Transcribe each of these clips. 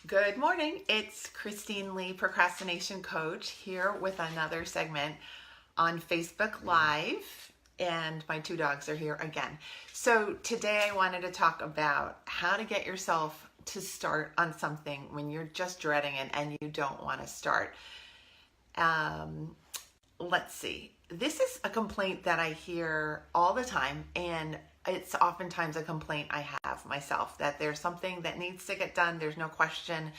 Good morning. It's Christine Lee, procrastination coach, here with another segment on Facebook Live, and my two dogs are here again. So today I wanted to talk about how to get yourself to start on something when you're just dreading it and you don't want to start. Let's see. This is a complaint that I hear all the time, and it's oftentimes a complaint I have myself, that there's something that needs to get done, there's no question,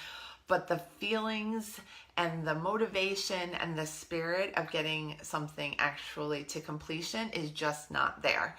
but the feelings and the motivation and the spirit of getting something actually to completion is just not there.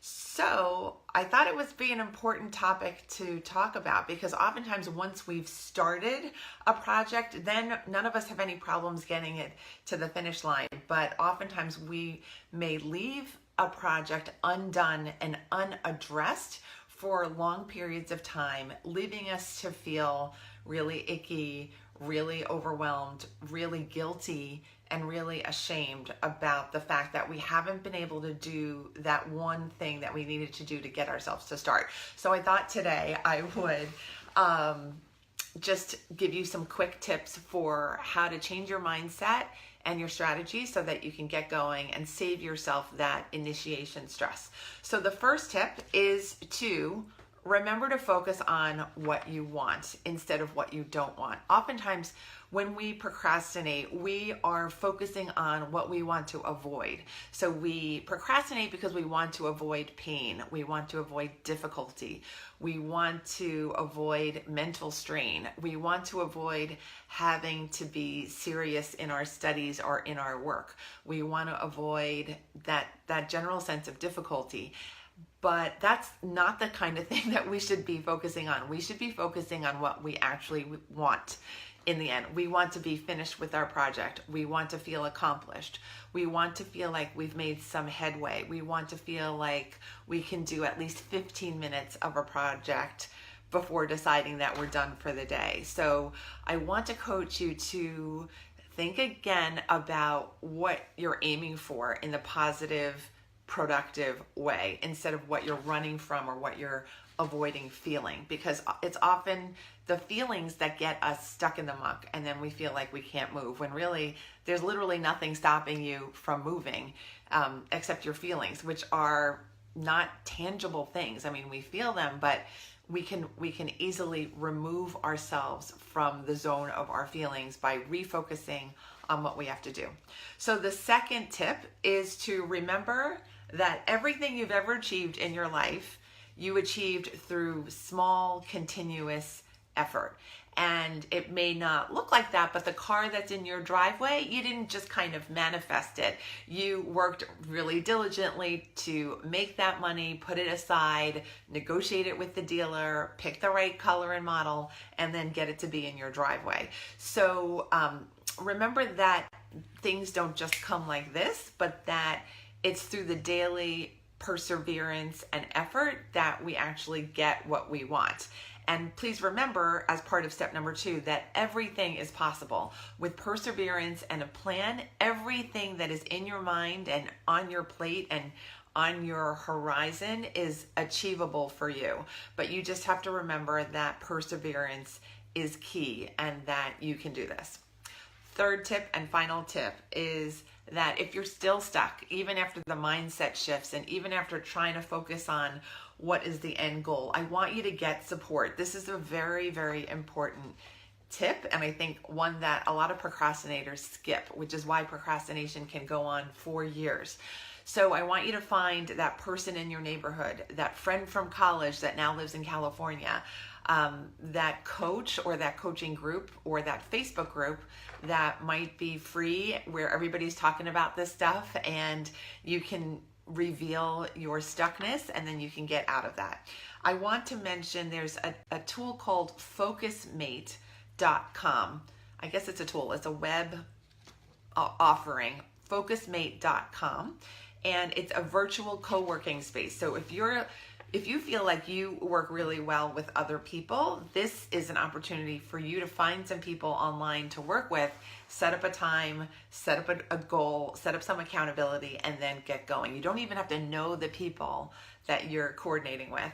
So I thought it would be an important topic to talk about, because oftentimes once we've started a project, then none of us have any problems getting it to the finish line. But oftentimes we may leave a project undone and unaddressed for long periods of time, leaving us to feel really icky, really overwhelmed, really guilty, and really ashamed about the fact that we haven't been able to do that one thing that we needed to do to get ourselves to start. So I thought today I would just give you some quick tips for how to change your mindset and your strategy so that you can get going and save yourself that initiation stress. So the first tip is to remember to focus on what you want instead of what you don't want. Oftentimes, when we procrastinate, we are focusing on what we want to avoid. So we procrastinate because we want to avoid pain. We want to avoid difficulty. We want to avoid mental strain. We want to avoid having to be serious in our studies or in our work. We want to avoid that general sense of difficulty. But that's not the kind of thing that we should be focusing on. We should be focusing on what we actually want in the end. We want to be finished with our project. We want to feel accomplished. We want to feel like we've made some headway. We want to feel like we can do at least 15 minutes of a project before deciding that we're done for the day. So I want to coach you to think again about what you're aiming for in the positive, productive way, instead of what you're running from or what you're avoiding feeling, because it's often the feelings that get us stuck in the muck, and then we feel like we can't move, when really there's literally nothing stopping you from moving except your feelings, which are not tangible things. I mean, we feel them, but we can easily remove ourselves from the zone of our feelings by refocusing on what we have to do. So the second tip is to remember that everything you've ever achieved in your life, you achieved through small, continuous effort. And it may not look like that, but the car that's in your driveway, you didn't just kind of manifest it. You worked really diligently to make that money, put it aside, negotiate it with the dealer, pick the right color and model, and then get it to be in your driveway. So remember that things don't just come like this, but that it's through the daily perseverance and effort that we actually get what we want. And please remember, as part of step number 2, that everything is possible. With perseverance and a plan, everything that is in your mind and on your plate and on your horizon is achievable for you. But you just have to remember that perseverance is key and that you can do this. Third tip and final tip is that if you're still stuck, even after the mindset shifts and even after trying to focus on what is the end goal, I want you to get support. This is a very, very important tip, and I think one that a lot of procrastinators skip, which is why procrastination can go on for years. So I want you to find that person in your neighborhood, that friend from college that now lives in California, that coach or that coaching group or that Facebook group that might be free, where everybody's talking about this stuff and you can reveal your stuckness and then you can get out of that. I want to mention there's a tool called focusmate.com. I guess it's a tool. It's a web offering, focusmate.com. And it's a virtual co-working space. So if If you feel like you work really well with other people, this is an opportunity for you to find some people online to work with, set up a time, set up a goal, set up some accountability, and then get going. You don't even have to know the people that you're coordinating with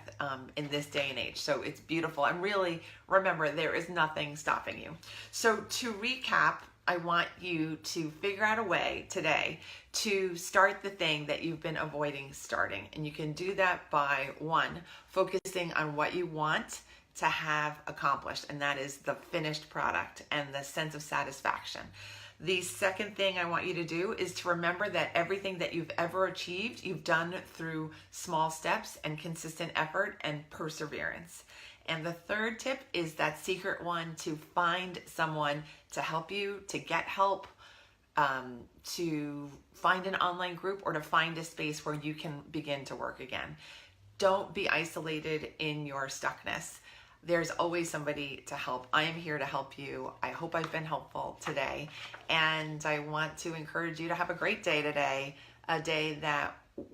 in this day and age. So it's beautiful. And really, remember, there is nothing stopping you. So to recap, I want you to figure out a way today to start the thing that you've been avoiding starting. And you can do that by, one, focusing on what you want to have accomplished, and that is the finished product and the sense of satisfaction. The second thing I want you to do is to remember that everything that you've ever achieved, you've done through small steps and consistent effort and perseverance. And the third tip is that secret one, to find someone to help you, to get help, to find an online group, or to find a space where you can begin to work again. Don't be isolated in your stuckness. There's always somebody to help. I am here to help you. I hope I've been helpful today. And I want to encourage you to have a great day today, a day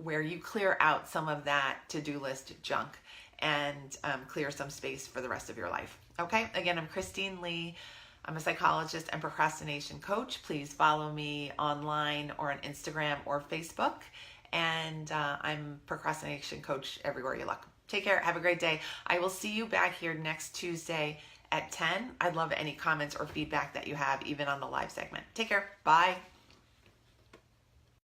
where you clear out some of that to-do list junk and clear some space for the rest of your life. Okay, again, I'm Christine Lee. I'm a psychologist and procrastination coach. Please follow me online or on Instagram or Facebook. And I'm procrastination coach everywhere you look. Take care. Have a great day. I will see you back here next Tuesday at 10. I'd love any comments or feedback that you have, even on the live segment. Take care. Bye.